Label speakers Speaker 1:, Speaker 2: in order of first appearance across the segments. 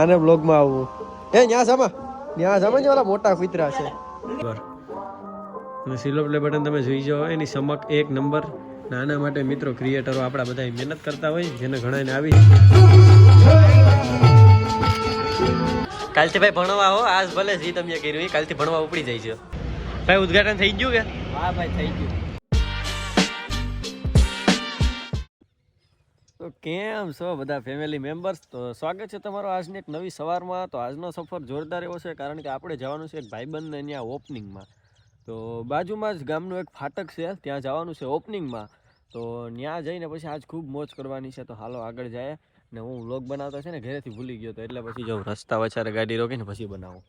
Speaker 1: આને બ્લોગમાં આવવું ન્યા સમજ ઓલા મોટા કૂતરા છે અને સિલ્વર પ્લે બટન તમે જોઈ જાઓ એની સમક એક નંબર. નાના માટે મિત્રો ક્રિએટરો આપણા બધા મહેનત કરતા હોય જેને ઘણાને આવી. કાલથી ભાઈ ભણવા હો આજ ભલે જી તમે કર્યું કાલથી ભણવા ઉપડી જાય છે ભાઈ. ઉદઘાટન થઈ ગયું કે?
Speaker 2: હા ભાઈ થઈ ગયું.
Speaker 1: તો કેમ છો બધા ફેમિલી મેમ્બર્સ? તો સ્વાગત છે તમારો આજની એક નવી સવારમાં. તો આજનો સફર જોરદાર એવો છે કારણ કે આપણે જવાનું છે એક ભાઈબંધને ત્યાં ઓપનિંગમાં. તો બાજુમાં જ ગામનું એક ફાટક છે ત્યાં જવાનું છે ઓપનિંગમાં. તો ત્યાં જઈને પછી આજ ખૂબ મોજ કરવાની છે. તો હાલો આગળ જાય ને હું વ્લોગ બનાવતા છે ને ઘરેથી ભૂલી ગયો હતો એટલે પછી જાઉં રસ્તા વચારે ગાડી રોકીને પછી બનાવું.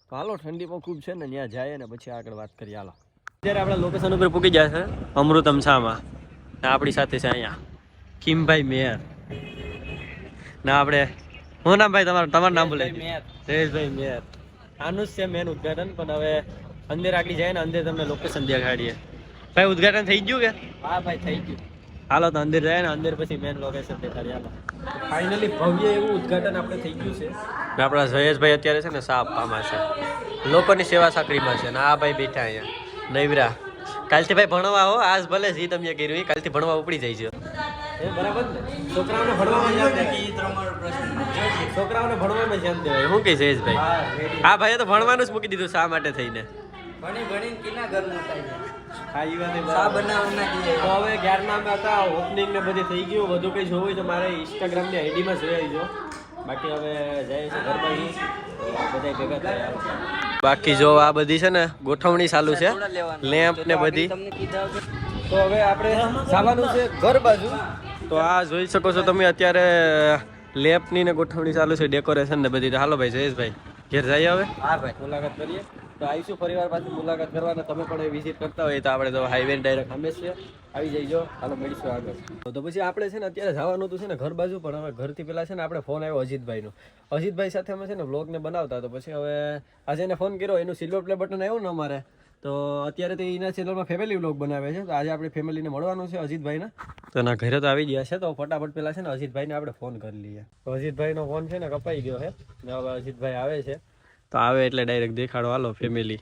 Speaker 1: તો હાલો ઠંડી પણ ખૂબ છે ને ત્યાં જાય ને પછી આગળ વાત કરીએ. હાલો અત્યારે આપણે લોકેશન ઉપર પૂકી જાય છે અમૃતમ શામાં. આપણી સાથે છે અહીંયા કિમભાઈ મેયર ના આપણે હું નામ ભાઈ તમારું નામ બોલે? જયેશભાઈ મેયર. આનું જ છે મેન ઉદઘાટન પણ હવે અંદર આગળ જાય ને અંદર તમને લોકેશન દેખાડીએ. ભાઈ ઉદઘાટન થઈ ગયું કે?
Speaker 2: હા ભાઈ થઈ ગયું.
Speaker 1: હાલો તો અંદર જાય ને અંદર પછી મેન લોકેશન દેખાડીએ. હાલો ફાઇનલી ભવ્ય એવું ઉદઘાટન આપણે થઈ ગયું છે. આપણા જયેશભાઈ અત્યારે છે ને સા આપવામાં છે લોકોની સેવા સાકરીમાં છે ને આ ભાઈ બેઠા અહીંયા નૈવરા. કાલથી ભાઈ ભણવા હો આજ ભલે જી તમે કર્યું કાલથી ભણવા ઉપડી જાય છે. એ બરાબર ને છોકરાઓને ભણવામાં ધ્યાન દેવાય. છોકરાઓને ભણવામાં ધ્યાન દેવાય. શું કહે જયેશભાઈ? હા ભાઈએ તો ભણવાનું જ મૂકી દીધું શા માટે થઈને.
Speaker 2: ભણીને કિના ઘરનું થાય છે.
Speaker 1: હા એ વાત
Speaker 2: સા બનાવવાના કીએ.
Speaker 1: તો હવે 11મા હતા ઓપનિંગ ને બધી થઈ ગયું. વધુ કંઈ જોવું હોય તો મારે ઇન્સ્ટાગ્રામની આઈડીમાં જોઈ આવજો. બાકી હવે જાય છે ઘર બાજુ બધા ભેગા થાય. બાકી જો આ બધી છે ને ગોઠવણી ચાલુ છે લેમ્પ ને બધી. તો હવે આપણે જવાનું છે ઘર બાજુ. તો આ જોઈ શકો છો તમે અત્યારે લેમ્પની ને ગોઠવણી ચાલુ છે ડેકોરેશન ને બધી. તો હાલો ભાઈ જયેશભાઈ ઘેર જઈએ હવે.
Speaker 2: હા ભાઈ
Speaker 1: મુલાકાત કરીએ. તો આવીશું પરિવાર પાસે મુલાકાત કરવાના. તમે પણ વિઝિટ કરતા હોય તો આપણે તો હાઈવે ડાયરેક્ટ હંમેશા આવી જઈજો. હાલો મળીશું આગળ. તો પછી આપણે છે ને અત્યારે જવાનું હતું છે ને ઘર બાજુ પણ હવે ઘરથી પહેલાં છે ને આપણે ફોન આવ્યો અજીતભાઈનો. અજીતભાઈ સાથે અમે છે ને વ્લોગને બનાવતા. તો પછી હવે આજે એને ફોન કર્યો એનું સિલ્વર પ્લે બટન આવ્યું ને અમારે. તો અત્યારે તો એના ચેનલમાં ફેમિલી વ્લોગ બનાવે છે. તો આજે આપણે ફેમિલીને મળવાનું છે અજીતભાઈને. તો એના ઘરે તો આવી ગયા છે. તો ફટાફટ પહેલાં છે ને અજીતભાઈને આપણે ફોન કરી લઈએ. તો અજીતભાઈનો ફોન છે ને કપાઈ ગયો છે ને હવે અજીતભાઈ આવે છે. તો આવે એટલે ડાયરેક્ટ દેખાડો. હાલો ફેમિલી.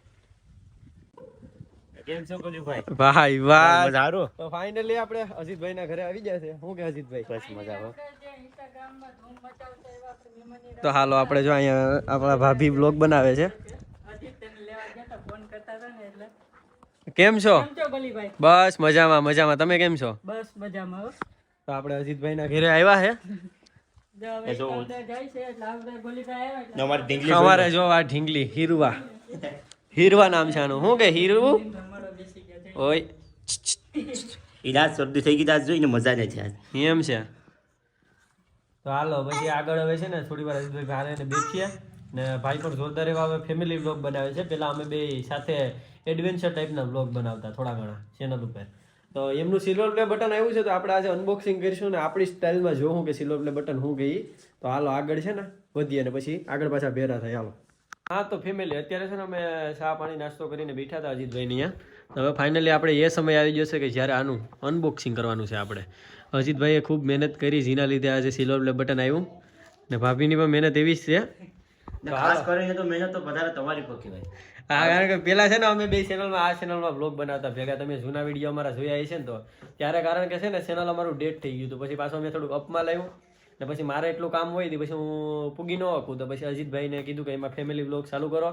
Speaker 2: કેમ છો ભાઈ?
Speaker 1: ભાઈ વાહ
Speaker 2: સારું.
Speaker 1: તો ફાઇનલી આપણે અજીતભાઈ ના ઘરે આવી ગયા છે. શું કે અજીતભાઈ?
Speaker 2: બસ મજા આવે.
Speaker 1: તો હાલો આપણે જો અહીંયા આપણા ભાભી બ્લોગ બનાવે છે. કેમ છો? બસ મજામાં મજામાં. તમે કેમ છો?
Speaker 2: બસ મજામાં.
Speaker 1: તો આપણે અજીતભાઈ ના ઘરે આવ્યા છે. અમારે જો આ ઢીંગલી હીરવા હીરવા નામ છે આનું. શું કે હીરવું ઓય
Speaker 2: ઈલાજ શરદી થઈ ગઈ આજ જોઈને મજા નથી આજ.
Speaker 1: એમ છે. તો હાલો પછી આગળ હવે છે ને થોડી વાર અજીતભાઈ ભારે ને બેઠીએ ને ભાઈ પણ જોરદાર એવા હવે ફેમિલી વ્લોગ બનાવે છે. પેલા અમે બે સાથે એડવેન્ચર ટાઈપના વ્લોગ બનાવતા થોડા ઘણા ચેનલ ઉપર. તો એમનું સિલ્વર પ્લે બટન આવ્યું છે તો આપણે આજે અનબોક્સિંગ કરીશું ને આપણી સ્ટાઇલમાં જોવું કે સિલ્વર પ્લે બટન શું ગઈ. તો હાલો આગળ છે ને વધીએ ને પછી આગળ પાછા ભેરા થાય. હાલો હા તો ફેમિલી અત્યારે છે ને અમે ચા પાણી નાસ્તો કરીને બેઠા હતા અજીતભાઈની અહીંયા. હવે ફાઇનલી આપણે એ સમય આવી ગયો છે કે જ્યારે આનું અનબોક્સિંગ કરવાનું છે આપણે. અજીતભાઈએ ખૂબ મહેનત કરી જેના લીધે આજે સિલ્વર પ્લે બટન આવ્યું ને ભાભીની પણ મહેનત એવી જ છે.
Speaker 2: ખાસ કરીને તો મહેનત તો વધારે તમારી પર કહેવાય.
Speaker 1: હા કારણ કે પેલા છે ને અમે બે ચેનલમાં આ ચેનલમાં બ્લોગ બનાવતા ભેગા. તમે જૂના વિડીયો અમારા જોયા છે ને તો ત્યારે કારણ કે છે ને ચેનલ અમારું ડેટ થઈ ગયું હતું. પછી પાછું અમે થોડુંક અપમાં લાવ્યું ને પછી મારે એટલું કામ હોય ને પછી હું પૂગી ન શકું. તો પછી અજીતભાઈને કીધું કે એમાં ફેમિલી બ્લોગ ચાલુ કરો.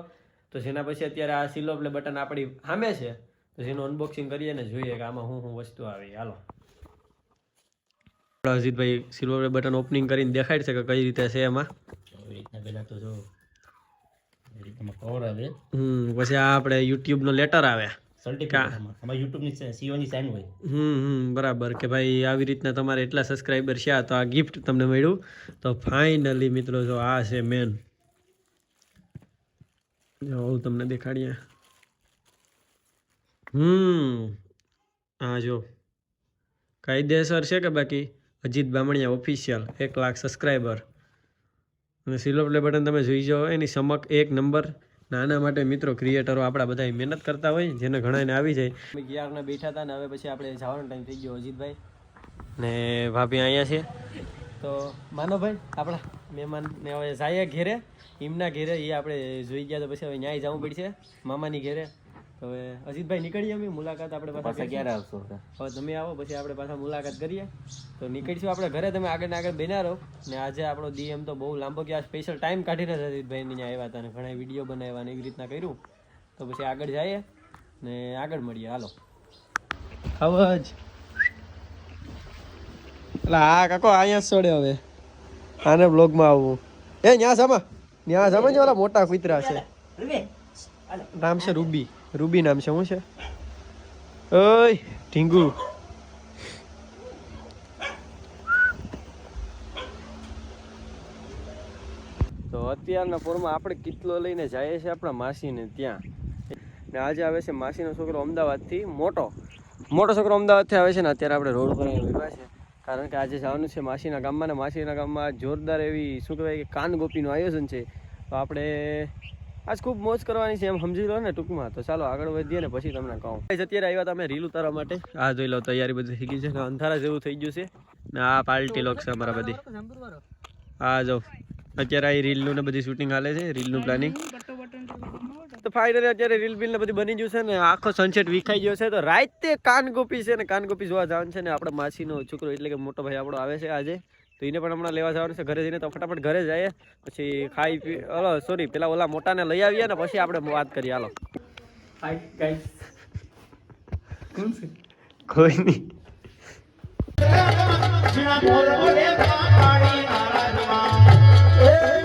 Speaker 1: તો જેના પછી અત્યારે આ સિલ્વર પ્લે બટન આપણી સામે છે. તો જેનું અનબોક્સિંગ કરીએ ને જોઈએ કે આમાં શું વસ્તુ આવી. હાલો અજીતભાઈ સિલ્વર પ્લે બટન ઓપનિંગ કરીને દેખાડ છે કે કઈ રીતે છે એમાં.
Speaker 2: પેલા તો જો કવર આવે.
Speaker 1: પછી આ આપણે યુટ્યુબ નો લેટર આવે. બરાબર કે ભાઈ આવી રીતના તમારે એટલા સબસ્ક્રાઈબર છે તો આ ગિફ્ટ તમને મળ્યું. તો ફાઇનલી મિત્રો જો આ છે મેન. જો તમને દેખાડીએ. હા જો કાયદેસર છે કે બાકી અજીત બામણિયા ઓફિશિયલ 1 લાખ સબસ્ક્રાઈબર અને સિલ્વર પ્લે બટન તમે જોઈ જાઓ એની સમક એક નંબર. નાના માટે મિત્રો ક્રિએટરો આપણા બધા મહેનત કરતા હોય જેને ઘણાને આવી જાય. અમે ગિયારના બેઠા હતા ને હવે પછી આપણે જવાનો ટાઈમ થઈ ગયો. અજીતભાઈ ને ભાભી અહીંયા છે તો માનો ભાઈ આપણા મહેમાનને હવે જાય ઘેરે એમના ઘેરે એ આપણે જોઈ ગયા તો પછી હવે ન્યાય જવું પડશે મામાની ઘેરે. તો હવે અજીતભાઈ નીકળીએ અમે મુલાકાત આપણે પાછા
Speaker 2: ક્યારે આવશો
Speaker 1: હવે તમે આવો પછી આપણે પાછા મુલાકાત કરીએ. તો નીકળીશું આપણે ઘરે, તમે આગળ ને આગળ બન્યા રહો. ને આજે આપણો દી એમ તો બહુ લાંબો ગયા, સ્પેશિયલ ટાઈમ કાઢીને અજીતભાઈને ત્યાં આવ્યા હતા ને ઘણા વિડીયો બનાવ્યા ને એવી રીતના કર્યું. તો પછી આગળ જઈએ ને આગળ મળીએ. હાલો અવાજ એટલે હા કાકો અહીંયા છોડે હવે આને બ્લોગમાં આવવું. ન્યા સામા ને ઓલા મોટા કૂતરા છે. નામ છે રૂબી. રૂબી નામ છે. શું છે? ઓય ઢીંગુ. તો અત્યારના પોરમાં આપણે કિતલો લઈને જઈએ છીએ આપણા માસીને ત્યાં. ને આજે આવે છે માસીનો છોકરો અમદાવાદથી. મોટો છોકરો અમદાવાદથી આવે છે ને અત્યારે આપણે રોડ પર ઉભા છે કારણ કે આજે જવાનું છે માસીના ગામમાં. ને માસીના ગામમાં જોરદાર એવી શું કહેવાય કે કાન ગોપીનું આયોજન છે. તો આપણે આજ ખૂબ મોજ કરવાની છે એમ સમજી લો ને ટૂંકમાં. તો ચાલો આગળ વધીએ ને પછી તમને કહું. અત્યારે આવ્યા હતા અમે રીલ ઉતારવા માટે. આ જોઈ લો તૈયારી બધી થઈ ગઈ છે ને અંધારા જેવું થઈ ગયું છે ને આ પાર્ટી લોક છે અમારા બધી. હા જો અત્યારે આ રીલનું ને બધી શૂટિંગ હાલે છે, રીલનું પ્લાનિંગ. તો ફાઇનલી અત્યારે રીલ બિલ ને બધું બની ગયું છે ને આખો સનસેટ વિખાઈ ગયો છે. તો રાતે કાન ગોપી છે ને કાન ગોપી જોવા જવાનું છે ને આપણા માસીનો છોકરો એટલે કે મોટો ભાઈ આપણો આવે છે આજે. તો એને પણ હમણાં લેવા જવાનું છે ઘરે જઈને. તો ફટાફટ ઘરે જઈએ પછી ખાઈ પી સોરી પેલા ઓલા મોટાને લઈ આવીએ ને પછી આપણે વાત કરીએ. હાલો હાય ગાઈસ. કોણ છે? કોઈ નહીં. એ